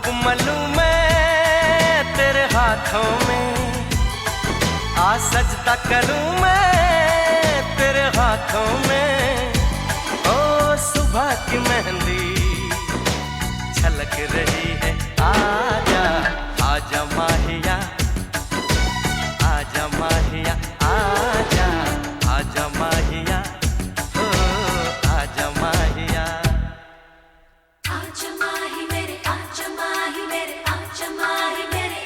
नाक मलूं मैं तेरे हाथों में, आ सजदा करूं मैं तेरे हाथों में। ओ सुबह की मेहंदी छलक रही है, आजा आजा माहिया, आजा माहिया, आजा आजा माहिया, ओ आजा माहिया। आजा माही मेरे, आजा माही मेरे, आजा माही मेरे,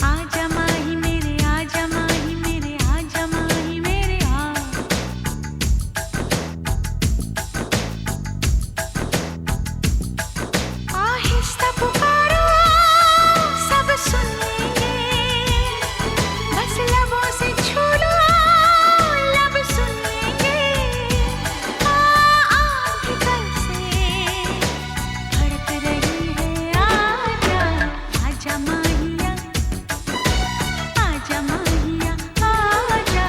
आजा माही मेरे, आजा माही मेरे, आजा माही मेरे, आहिस्ता पुकारो सब सुनेंगे, बस लबों से छू लो लब सुनेंगे। भीतर से धड़क रही है, आजा आजा माहिया, आजा माहिया, आजा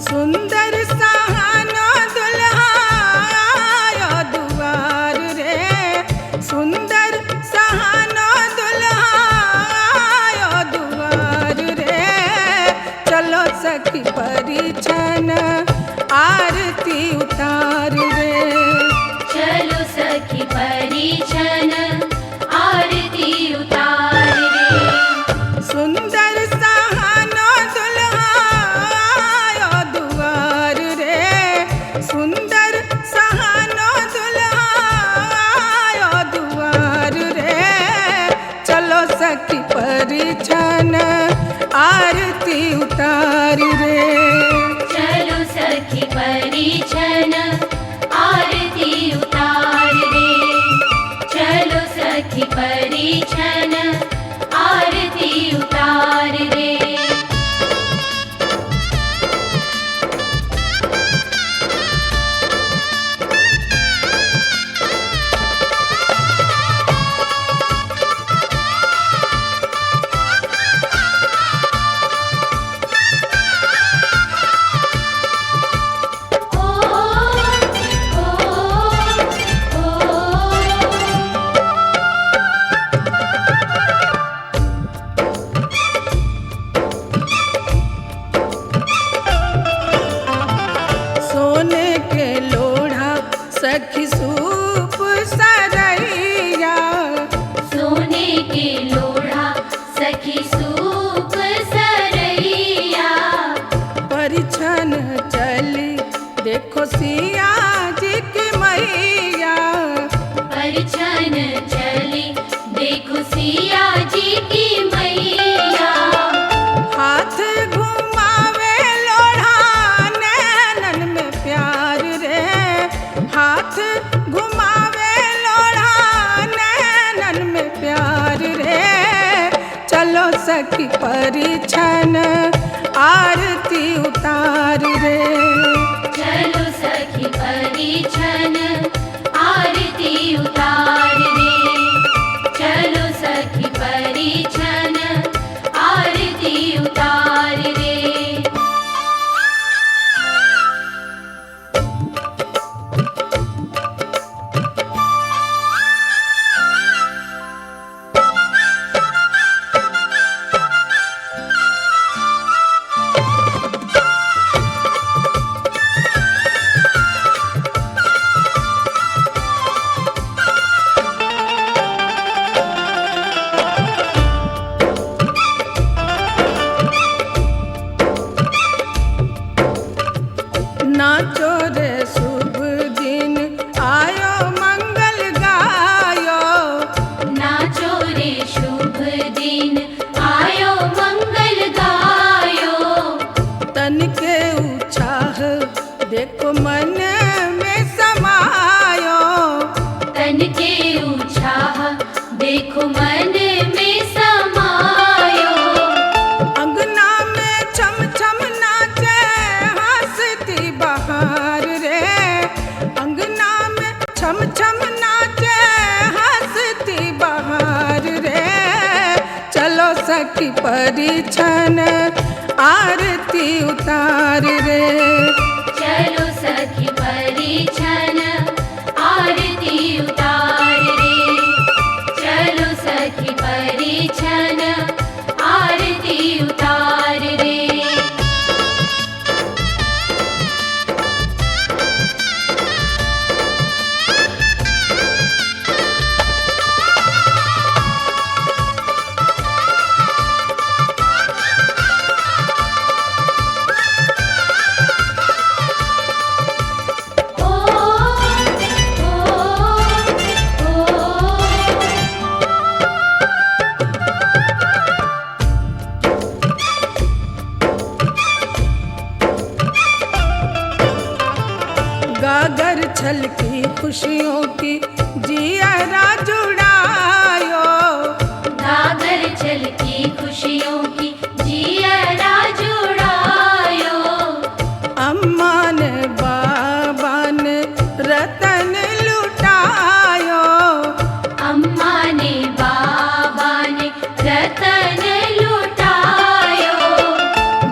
सुंदर सहाना दुल्हा आयो दुआर रे, सुंदर सहाना दुल्हा आयो दुआर रे। चलो सखी परिछन आरती उतार रे, चलो सखी परिछन आरती उतार रे। सुंदर सहाना दुल्हा आयो दुआर रे, सुंदर सहाना दुल्हा आयो दुआर रे। चलो सखी परिछन आरती उतार रे, चलो सखी परिछन आरती उतार रे, चलो सखी परिछन आरती उतार रे। सोने के लोढ़ा सखी सूप सरैया, सोने के लोढ़ा सखी सूप सरैया, परिछन चली देखो सिया जी की मैया। परिछन चली देखो सिया जी की मैया, हाथ घुमावे लोढ़ा नैनन में प्यार रे, हाथ घुमावे लोढ़ा नैनन में प्यार रे। चलो सखी परिछन आरती उतार रे, चलो सखी परिछन आरती उतार रे, चलो सखी परिछन आरती उतार रे। देखो मन में समायो। अंगना में छम छम नाचे हंसती बहार रे। अंगना में छम छम नाचे हंसती बहार रे। चलो सखी परिछन आरती उतार रे। चलो सखी परिछन आरती उतार रे। चलो सखी परिछन आरती उतार रे। गागर छलकी खुशियों की जियरा जुड़ायो। गागर छलकी खुशियों की जियरा जुड़ायो। अम्मा ने बाबा ने रतन लुटायो। अम्मा ने बाबा ने रतन लुटायो।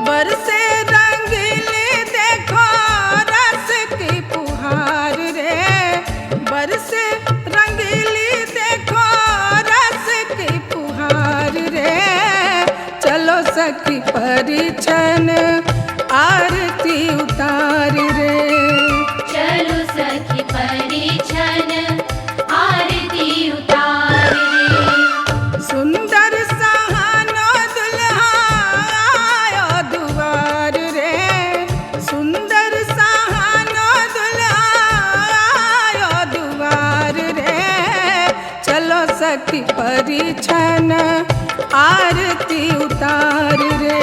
बरसे रंगीली देखो रस की पुहार रे। बरसे रंगीली देखो रस की पुहार रे। चलो सखी परिछन आरती उतार रे। चलो सखी परिछन आरती उतार रे। सुंदर सहानो दुल्हा आयो दुआर रे। सुंदर सहानो दुल्हा आयो दुआर रे। चलो सखी परिछन आरती उतार रे।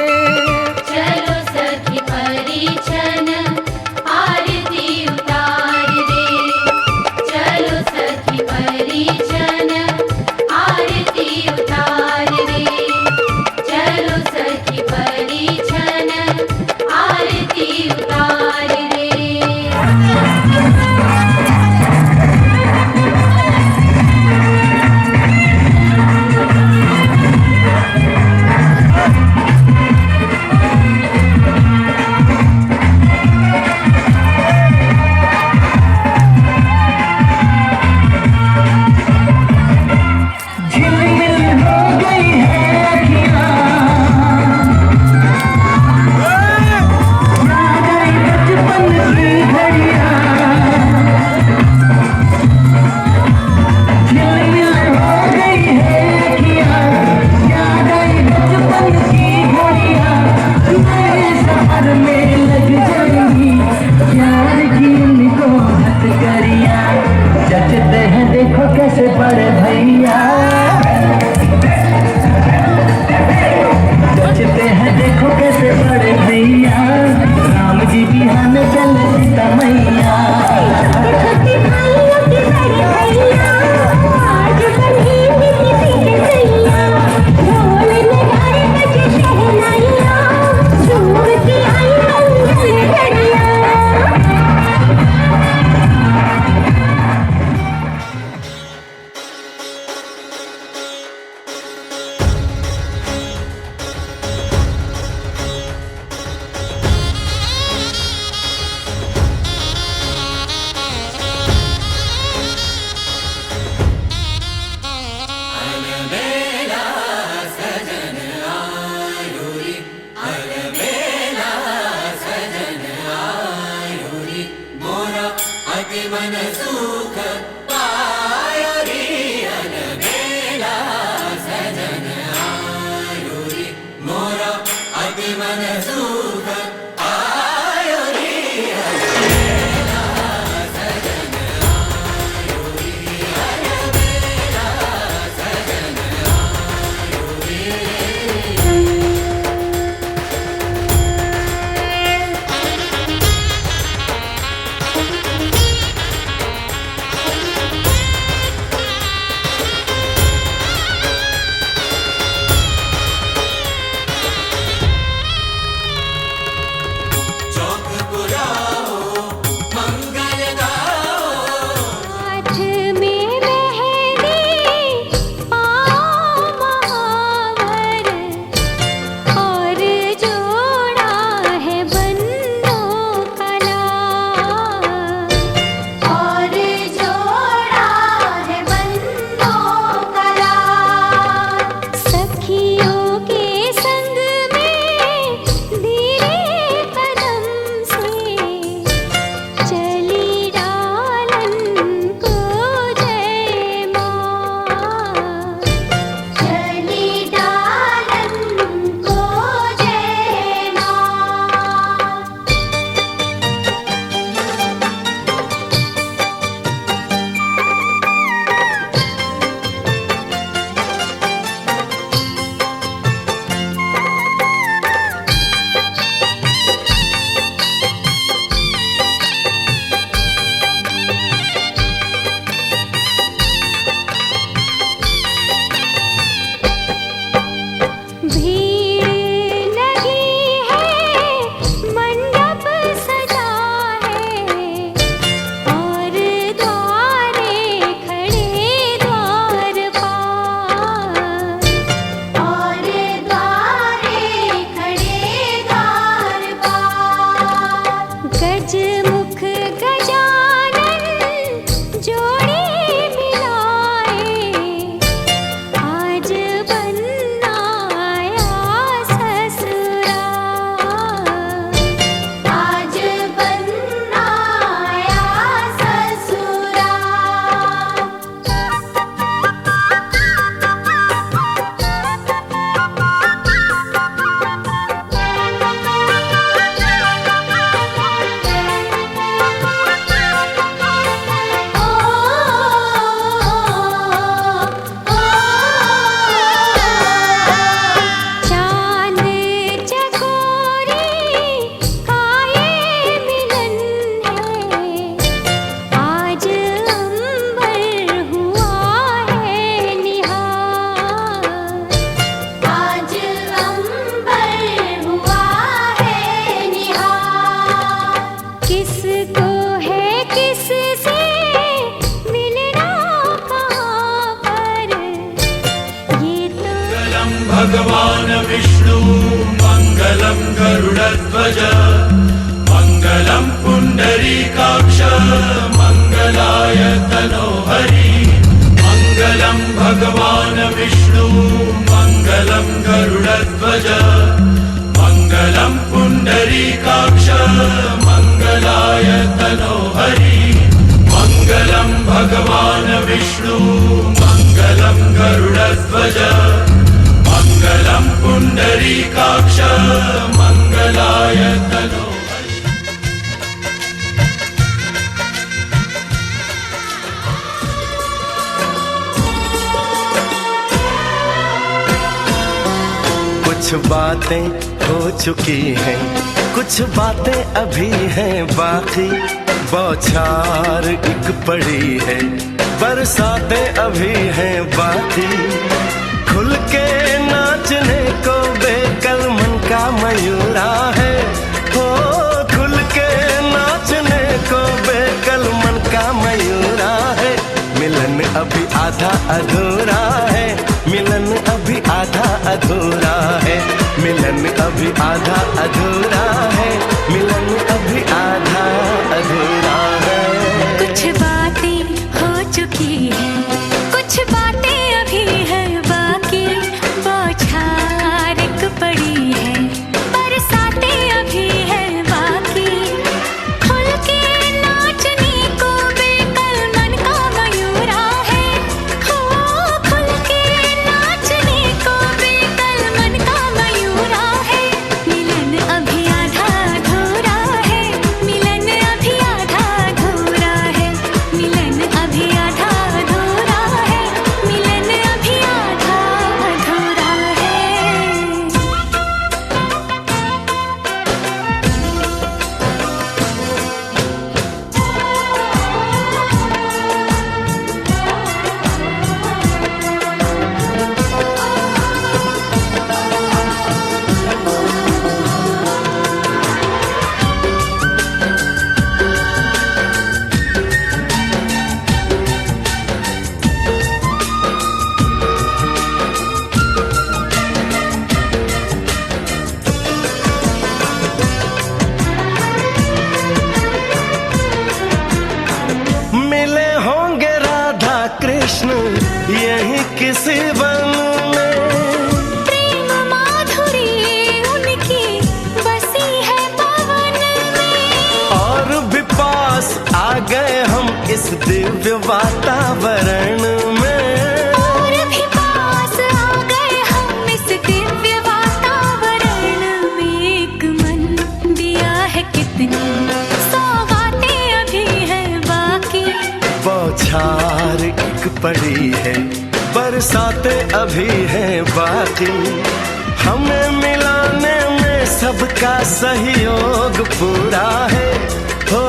चलो सखी परिछन आरती उतार रे। चलो सखी परिछन आरती उतार रे। चलो सखी परिछन आरती उतार रे। भगवान् विष्णु मङ्गलं गरुडध्वज मङ्गलं पुण्डरीकाक्ष मङ्गलाय तनोहरि मङ्गलं भगवान् विष्णु मङ्गलं गरुडध्वज मङ्गलं पुण्डरीकाक्ष मङ्गलाय तनोहरि मङ्गलं भगवान् विष्णु मङ्गलं गरुडध्वज मङ्गलं पुण्डरीकाक्ष मङ्गलाय तनोहरि। कुछ बातें हो चुकी हैं, कुछ बातें अभी हैं बाकी, बौछार एक पड़ी है, बरसातें अभी हैं बाकी। खुल के नाचने को बेकल मन का मयूरा है, हो खुल के नाचने को बेकल मन का मयूरा है। मिलन अभी आधा अधूरा है, मिलन अभी आधा अधूरा है, मिलन अभी आधा अधूरा है, मिलन अभी आधा अधूरा है। कुछ बातें हो चुकी हैं, कुछ बातें अभी है बाकी, बौछार एक पड़ी है, बरसातें अभी है बाकी। खुल के नाचने को बेकल मन का मयूरा है, हो खुल के नाचने को बेकल मन का मयूरा है। मिलन अभी आधा अधूरा है, मिलन अभी आधा अधूरा है, मिलन अभी आधा अधूरा है, मिलन अभी आधा अधूरा है। मिले होंगे राधा कृष्ण यही किसी वन में, प्रेम माधुरी उनकी बसी है पवन में, और भी पास आ गए हम इस दिव्य वातावरण में। और भी पास आ गए हम इस दिव्य वातावरण में। एक मन दिया है कितनी सौगातें अभी है बाकी, बौछार एक पड़ी है, बरसातें अभी हैं बाकी। हमें मिलाने में सबका सहयोग पूरा है, हो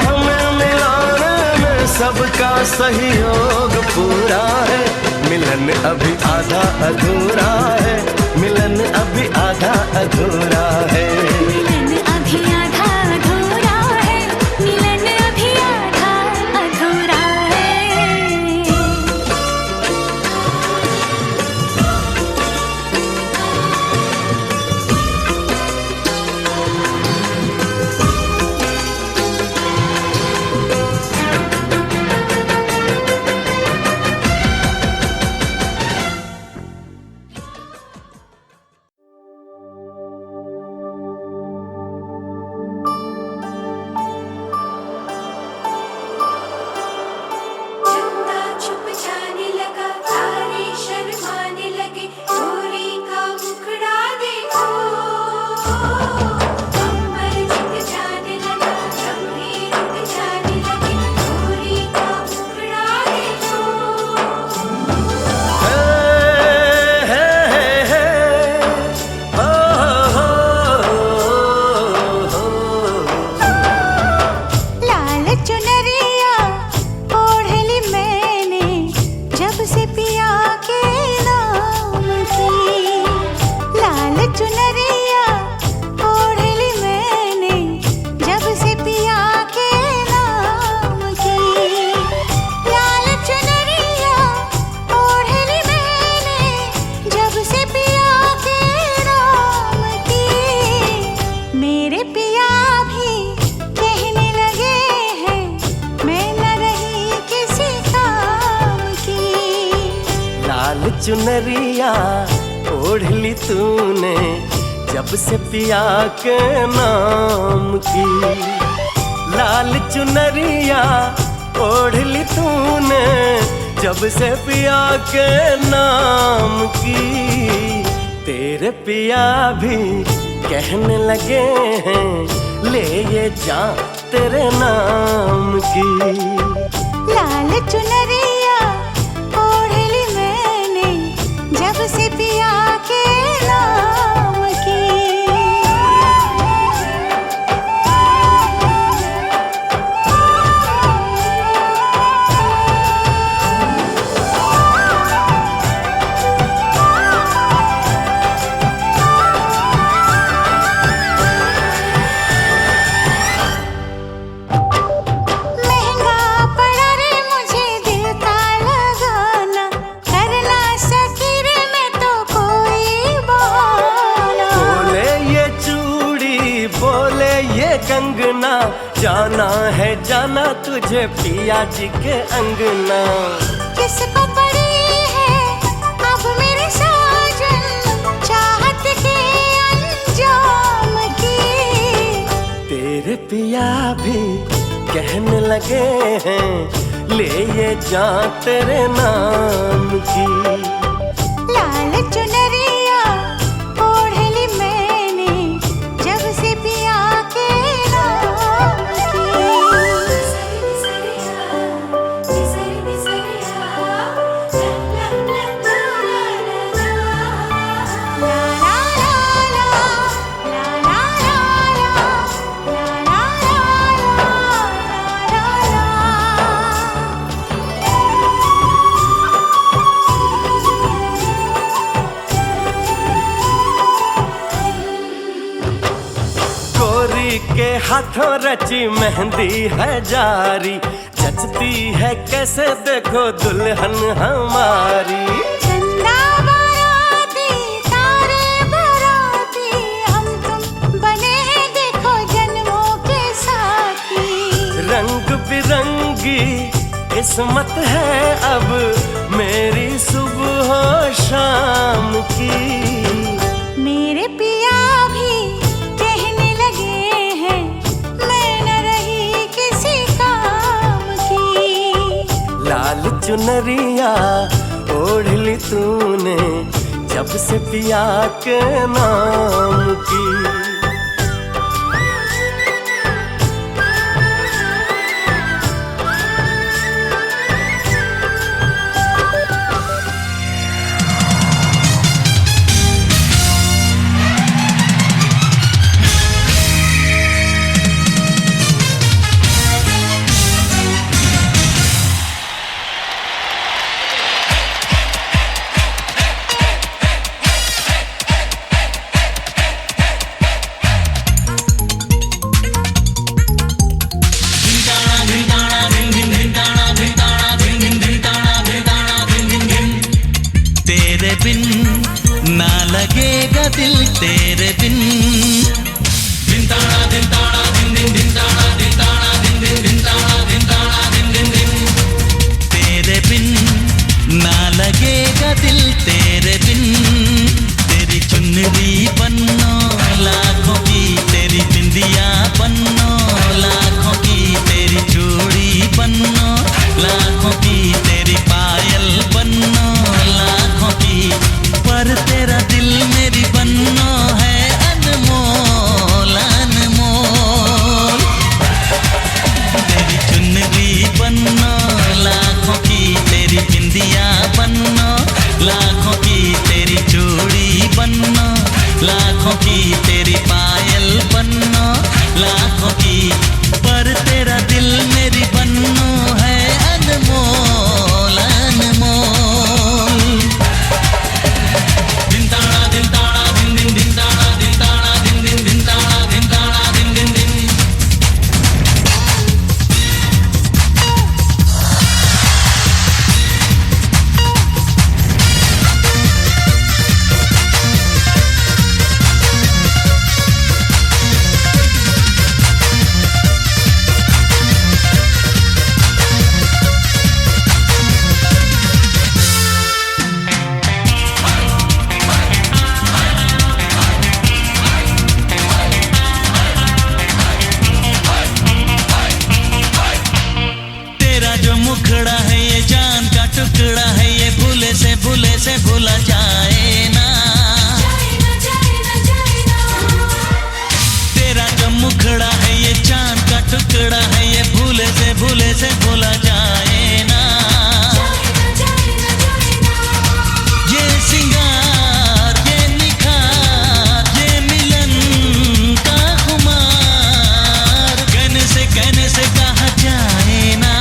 हमें मिलाने में सबका सहयोग पूरा है। मिलन अभी आधा अधूरा है, मिलन अभी आधा अधूरा है। मिलन अभी आधा अधूरा है, मिलन अभी आधा अधूरा है। चंदा छुप जाने लगा, तारे शर्माने लगे, गोरी का मुखड़ा देखो। अंबर झुक जाने लगा, चमड़ी रुक जाने लगे, गोरी का मुखड़ा देखो। हे, हे, हे, हो, लाल चुनरिया ओढ़ली मैंने जब से पिया के नाम की। लाल चुनरिया ओढ़ली मैंने जब से पिया के नाम की। लाल चुनरिया ओढ़ली मैंने जब से पिया लाल चुनरिया ओढ़ ली तूने जब से पिया के नाम की। लाल चुनरिया ओढ़ ली तूने जब से पिया के नाम की। तेरे पिया भी कहने लगे हैं ले ये जा तेरे नाम की। लाल चुनरिया ओढ़ ली मैंने जब से पिया के नाम की। कंगना जाना है जाना तुझे पिया जी के अंगना। किसको पड़ी है अब मेरे साजन चाहत के अंजाम की। तेरे पिया भी कहने लगे हैं ले ये जा तेरे नाम की। लाल चुनरिया ओढ़ ली मैंने जब से पिया के नाम की। के हाथों रची मेहंदी है जारी जचती है कैसे देखो दुल्हन हमारी। चंदा बाराती तारे बाराती हम तुम बने हैं देखो जन्मों के साथी। रंग बिरंगी किस्मत है अब मेरी सुबह शाम की। मेरे पिया भी कहने लगे हैं मैं न रही किसी काम की। लाल चुनरिया ओढ़ ली तूने जब से पिया के नाम की। तेरे बिन ना लगेगा दिल तेरे बिन। दिन ताड़ा दिन ताड़ा दिन दिन दिन ताड़ा दिन ताड़ा दिन दिन दिन ताड़ा दिन ताड़ा दिन दिन दिन। तेरे बिन ना लगेगा दिल तेरे बिन। तेरी चुनरी बन्नो लाखों की तेरी बिंदिया बन्नो लाखों की तेरी चूड़ी बन्नो लाखों की तेरी पायल बन्नो लाखों की। पर तेरा दिल मेरी बन्नो है अनमोल अनमोल। तेरी चुनरी बन्नो लाखों की तेरी बिंदिया बन्नो लाखों की तेरी चूड़ी बन्नो लाखों की तेरी पायल बन्नो लाखों की। पर तेरा दिल मेरी बन्नो है अनमोल अनमोल। दिन ताड़ा दिन ताड़ा दिन दिन दिन ताड़ा दिन ताड़ा दिन दिन दिन ताड़ा दिन ताड़ा दिन दिन दिन। भूला जाए ना। तेरा जो मुखड़ा है ये चांद का टुकड़ा है, ये भूले से भूला जाए ना। ये सिंगार ये निखार ये मिलन का खुमार, कहने से कहा जाए ना।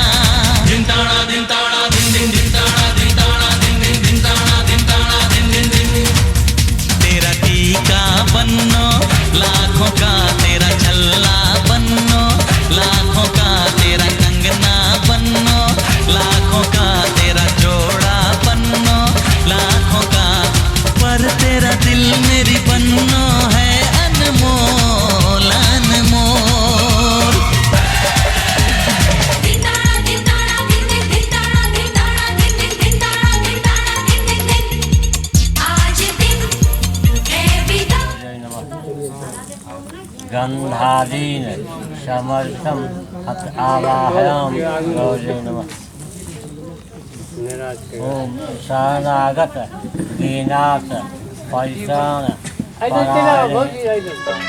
दिन ताड़ा दिन ताड़ा दिन दिन दिन ताड़ा दिन ताड़ा दिन दिन दिन ताड़ा दिन ताड़ा दिन दिन दिन। तेरा टीका बन्नो लाखों का, तेरा छल्ला बन्नो लाखों का, तेरा कंगना बन्नो लाखों का, तेरा जोड़ा बन्नो लाखों का, पर तेरा दिल मेरी बन्नो है अनमोल अनमोल। गंधादीन समर्थम हत आवाहयामि गौरे नमः। ओम शरणागत दीनाथ परित्राण परायणे।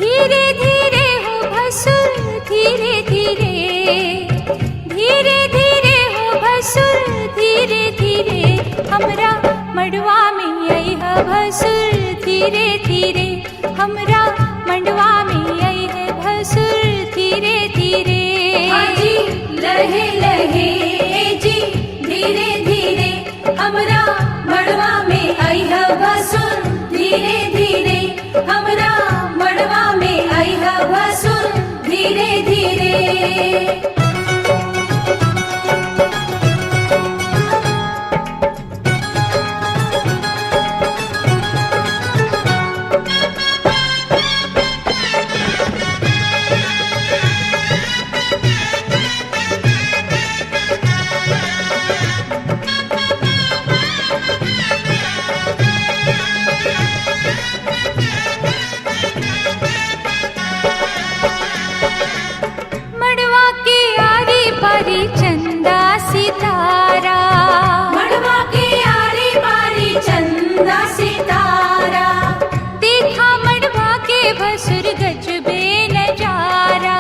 धीरे धीरे हो भसुर धीरे धीरे, धीरे धीरे हो भसुर धीरे धीरे, हमरा मड़वा में आई है भसुर धीरे धीरे, हमरा मड़वा में आई है भसुर धीरे धीरे। लहे लहे जी धीरे धीरे, हमरा मड़वा में आई है भसुर धीरे धीरे, हमरा मड़वा में आई है भसुर धीरे धीरे। मड़वा के आरी पारी चंदा सितारा, मड़वा के आरी पारी चंदा सितारा, देखा मड़वा के भसुर गजबे नजारा,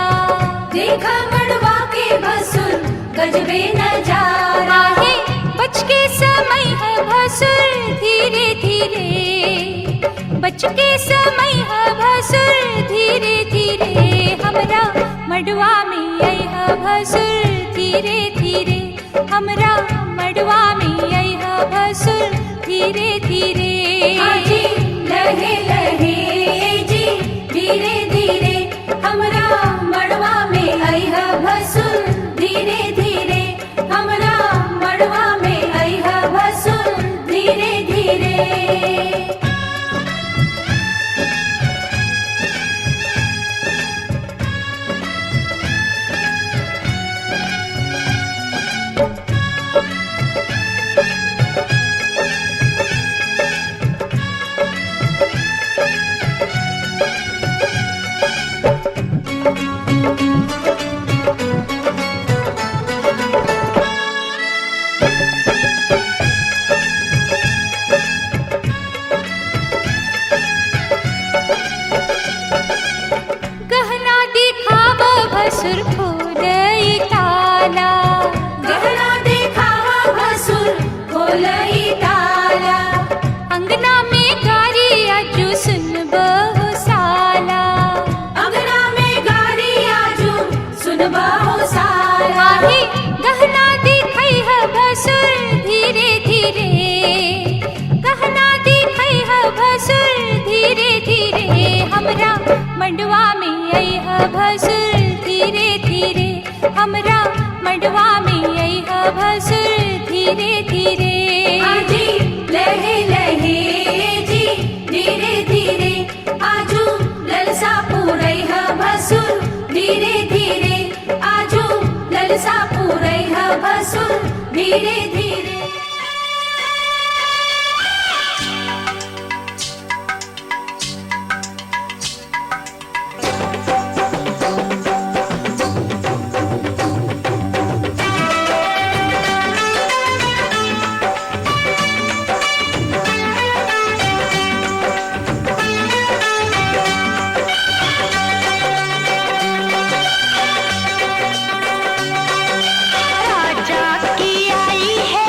देखा मड़वा के भसुर गजबे नजारा। है बच के समय है भसुर धीरे धीरे, बच के समय है भसुर धीरे धीरे, हमरा मड़वा में आई है भसुर धीरे धीरे, हमरा मड़वा में आई है भसुर धीरे धीरे। लहे लहे जी धीरे धीरे, हमरा मड़वा में आई है भसुर धीरे धीरे, हमरा मड़वा में आई है भसुर धीरे धीरे। गहना दिखावा भसुर खोलई ताला, गहना दिखावा भसुर खोलई ताला, अंगना में गारी आजू सुन बहु साला, अंगना में गारी आजू सुन बहु साला। ही गहना दिखाई है भसुर धीरे धीरे, गहना दिखाई है भसुर धीरे धीरे, हमरा मड़वा में आई है भसुर धीरे धीरे, हमरा मड़वा में आई है भसुर धीरे धीरे आजी लहे लहे जी धीरे धीरे आजू ललसा पूरै ह भसुर धीरे धीरे आजू ललसा पूरै ह भसुर धीरे धीरे राजा की आई है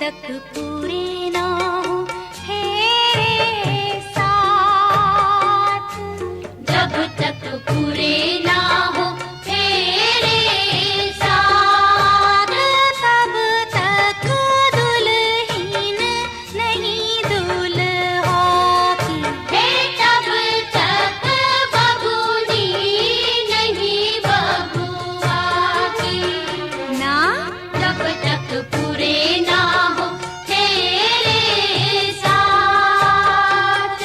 तक पूरे ना हो तेरे साथ, जब तक पूरे ना हो तेरे साथ, तब तक दुल्हन नहीं दुल्हा की, हे तब तक बबूनी नहीं बबुआ की, ना जब तक पूरे ना हो तेरे साथ।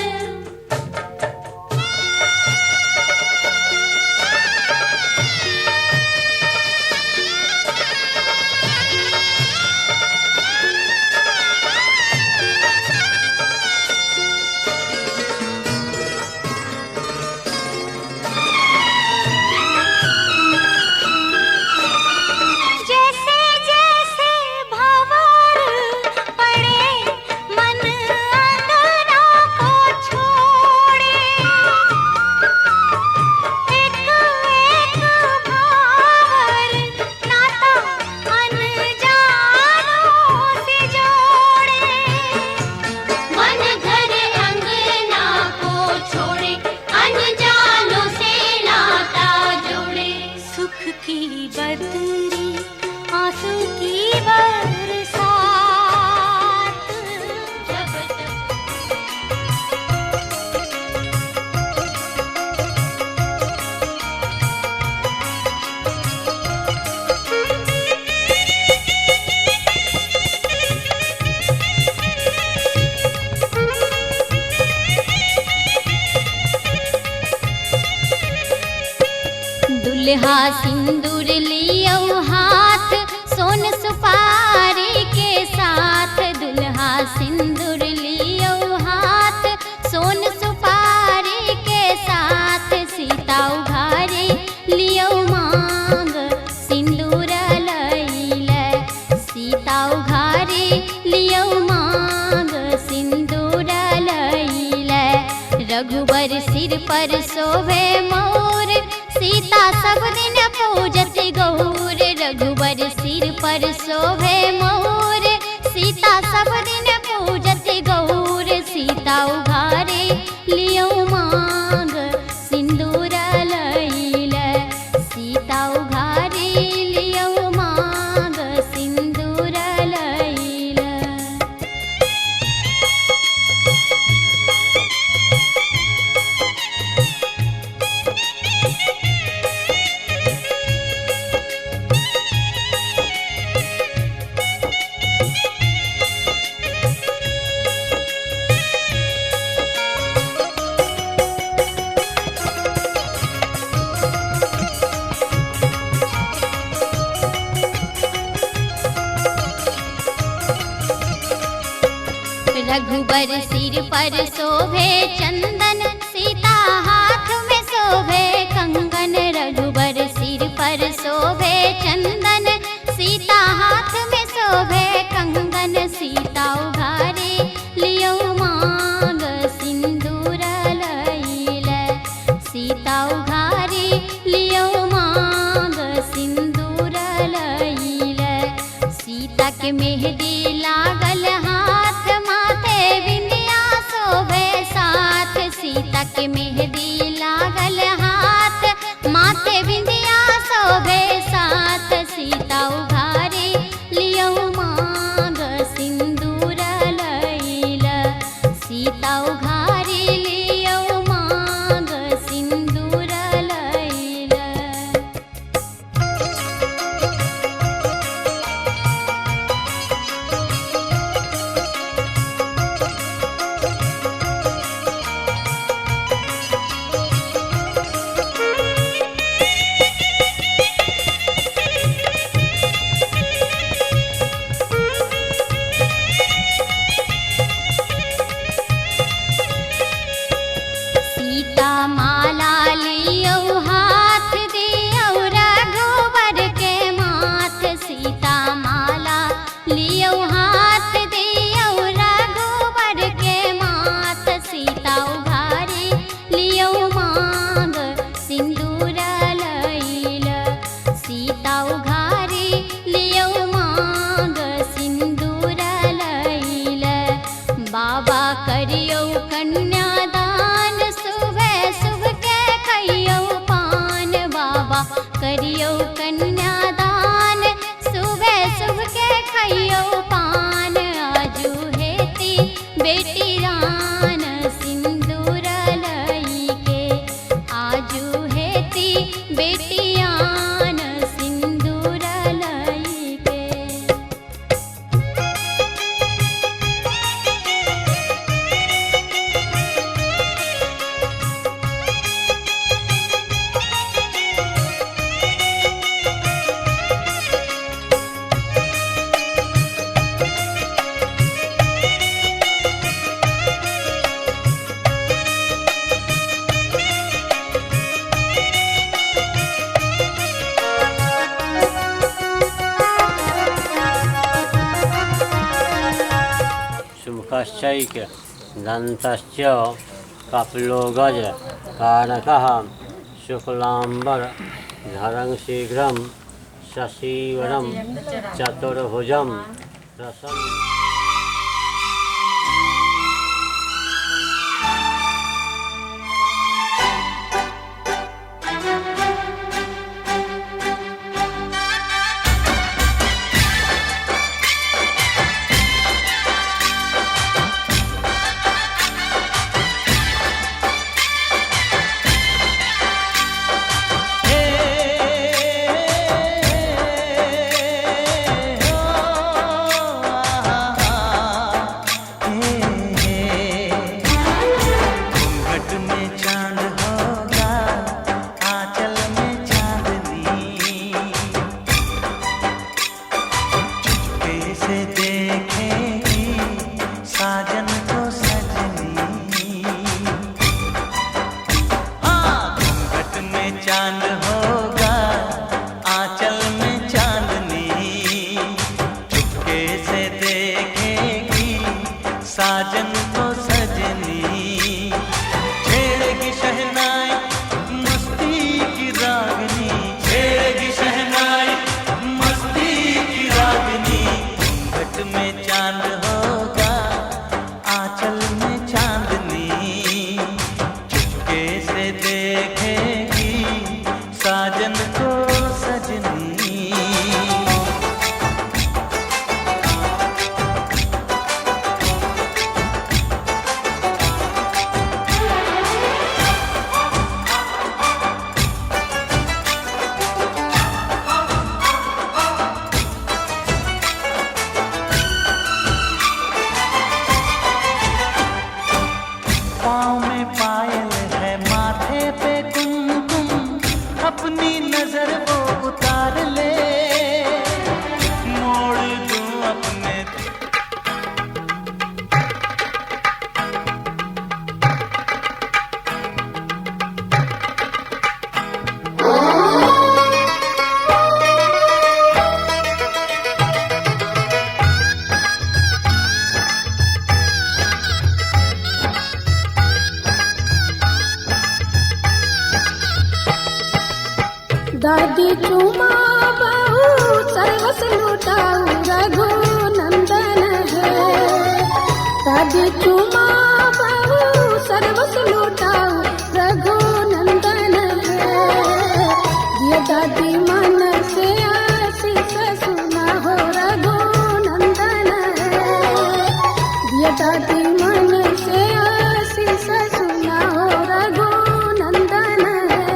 जैसे जैसे भंवर पड़े मन अंगना को छोड़े, एक एक भंवर नाता अनजानों से जोड़े, मन घर अंगना को छोड़े, अनजानों से नाता जोड़े। सुख की बदरी आंसू की बरसात, जब तक दुल्हा सिंदूर लियो हाथ सोन सुपारी के साथ, दुल्हा सिंदूर लियो हाथ सोन सुपारी के साथ, सीता उघारे लियो मांग सिंदूर लैल, सीता उघारे लियो मांग सिंदूर लैल, रघुबर सिर पर शोभे मोर, सीता सब दिन पूजत गौर, रघुबर सिर पर शोभे मोर, सीता सब दिन पूजत गौर, सीता उघारे लियो मांग सिंदूर लैल, सीता उघारे लियो मांग सिंदूर लैल। रघुबर सिर पर शोभे चंदन, सीता हाथ में शोभे कंगन, रघुबर सिर पर शोभे चंदन, सीता हाथ में शोभे कंगन, सीता उघारे लियो मांग सिंदूर लैल, सीता उघारे लियो मांग सिंदूर लैल, सीता के मेहंदी लागल हाथ, माथे बिंदिया शोभे साथ, सीता के मेहंदी लागल हाथ, माथे बिंदिया शोभे साथ, सीता उघारे लियो मांग सिंदूर लैल, सीता उघारे लियो मांग सिंदूर लैल। सीता माला लियो हाथ दियो रघुवर के माथ, सीता माला लियो हाथ दियो रघुवर के माथ, सीता उघारे लियो मांग सिंदूर लैल, सीता उघारे लियो मांग सिंदूर कन्यादान सुबह सुबह के खइयो पान आजू हेती बेटी रान सिंदूर लई के आजू हेती बेटियान सिंदूर लई के शुभश्चैक दन्तश्च कपिलो गज कानकः शुक्लाम्बर धरं शीघ्रं शशिवर्णं चतुर्भुजं प्रसन्न चांद होगा आंचल में चांदनी चुपके से देखेगी साजन को सजनी छेड़ेगी शहनाई मस्ती की रागनी छेड़ेगी शहनाई मस्ती की रागनी घूंघट में चांद होगा आंचल में चांदनी चुपके से देखेगी साजन को सजनी पाँव में पायल है माथे पे कुमकुम अपनी नजर वो उतार ले मोड़ दूं अपने दादी चुमा बहू सर्वस लुटाऊ रघु नंदन है दादी चुमा बहू सर्वस लुटाऊ रघु नंदन है ये दादी मन से आशीष सुना हो रघु नंदन है ये दादी मन से आशीष सुना हो रघु नंदन है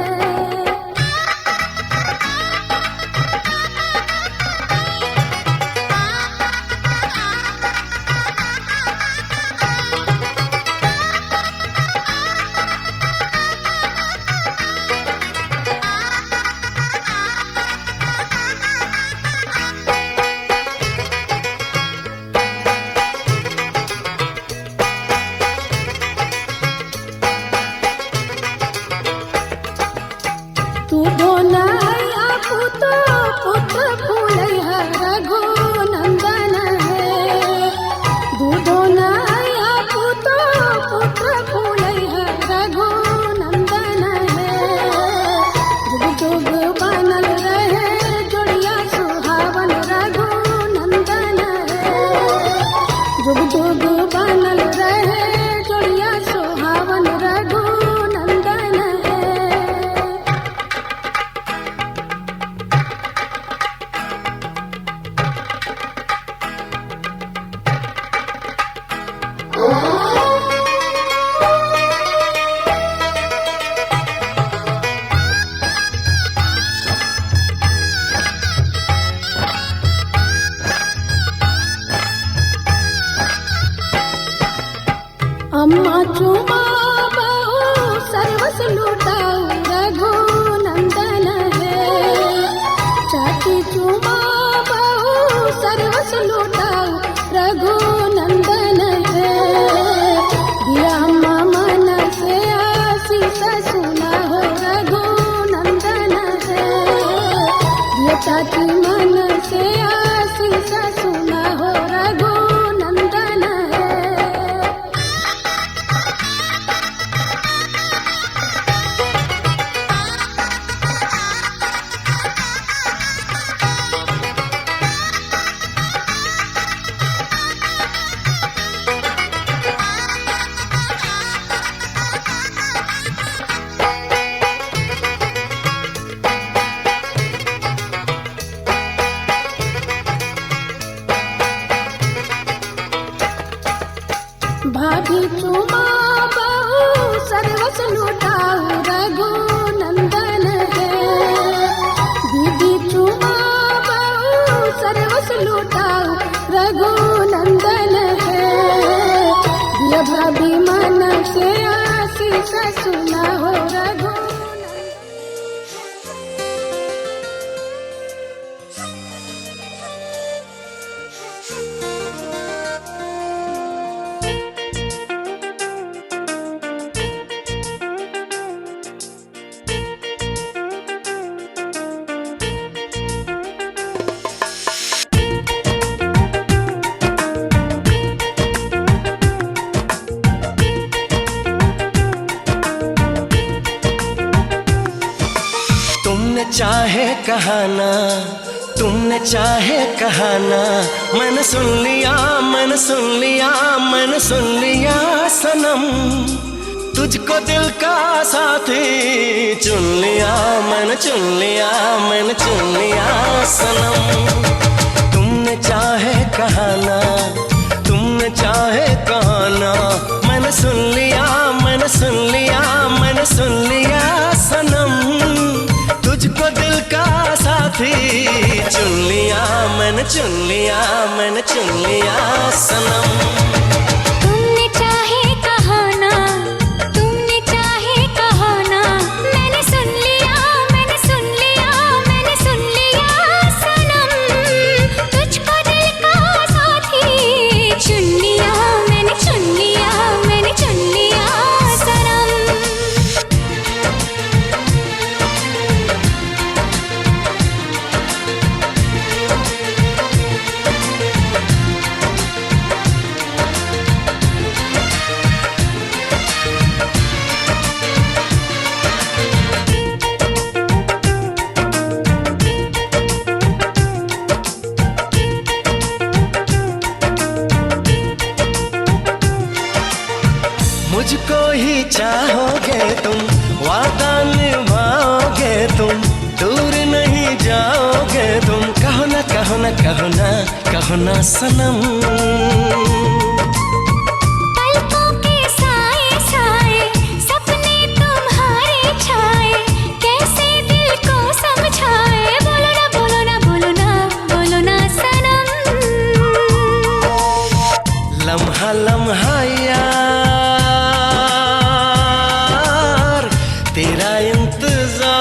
तू दोनैया पुतो पुत्र फूलैया रघु नंदन है तू दोनैया पुतो पुत्र फूलैया रघु नंदन है जुग जुग बनल रहे जोड़िया सुहावन रघु नंदन है जुग जुग बनल रहे जोड़िया सुहावन रघु नंदन है भाभी मन से आशीष सुना हो रघुनंदन है। भाभी चुमा बहु सर्वस लुटाऊ रघुनंदन है। दीदी चुमा बहु सर्वस लुटाऊ रघुनंदन है। दिया भाभी मन से आशीष सुना हो रघुनंदन। चाहे कहाना तुमने चाहे कहाना, मैंने सुन लिया मैंने सुन लिया मैंने सुन लिया सनम। तुझको दिल का साथी चुन लिया मैंने चुन लिया मैंने चुन लिया सनम। तुमने चाहे कहाना तुमने चाहे कहाना, मैंने सुन लिया मैंने सुन लिया मैंने सुन लिया सनम। तुझको दिल का साथी चुन लिया मैंने चुन लिया मैंने चुन लिया सनम। तुमने चाहे कहाना तुमने चाहे कहाना, मैंने सुन लिया मैंने सुन लिया मैंने सुन लिया सनम। तुझको दिल का साथी चुन लिया मैंने चुन लिया मैंने चुन लिया सनम। मुझको ही चाहोगे तुम, वादा निभाओगे तुम, दूर नहीं जाओगे तुम। कहो ना कहो ना कहो ना कहो ना सनम। पलकों के साए साए सपने तुम्हारे छाए, कैसे दिल को समझाए। बोलो ना बोलो ना बोलो ना बोलो ना सनम। लम्हा लम्हा यार तेरा इंतजार,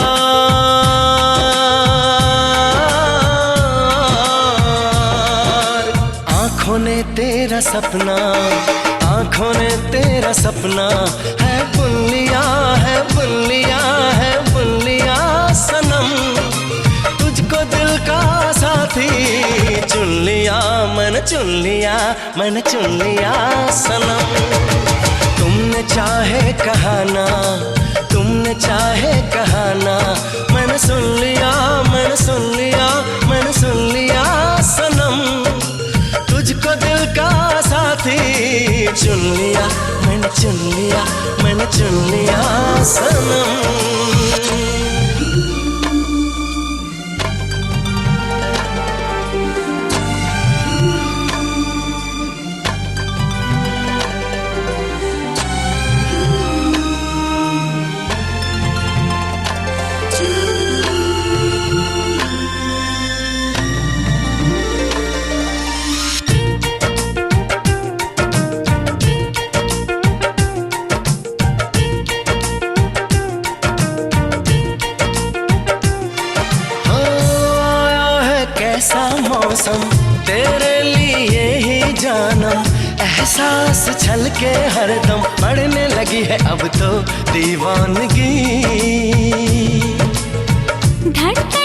आंखों ने तेरा सपना आंखों ने तेरा सपना है बुन लिया है बुन लिया है बुन लिया सनम। तुझको दिल का साथी चुन लिया मैंने चुन लिया मैंने चुन लिया सनम। तुमने चाहे कहाना तुमने चाहे कहाना, मैंने सुन लिया मैंने सुन लिया मैंने सुन लिया सनम। तुझको दिल का साथी चुन लिया मैंने चुन लिया मैंने चुन लिया सनम। कैसा मौसम तेरे लिए ही जानम, एहसास छलके हरदम बढ़ने लगी है अब तो दीवानगी। धड़कन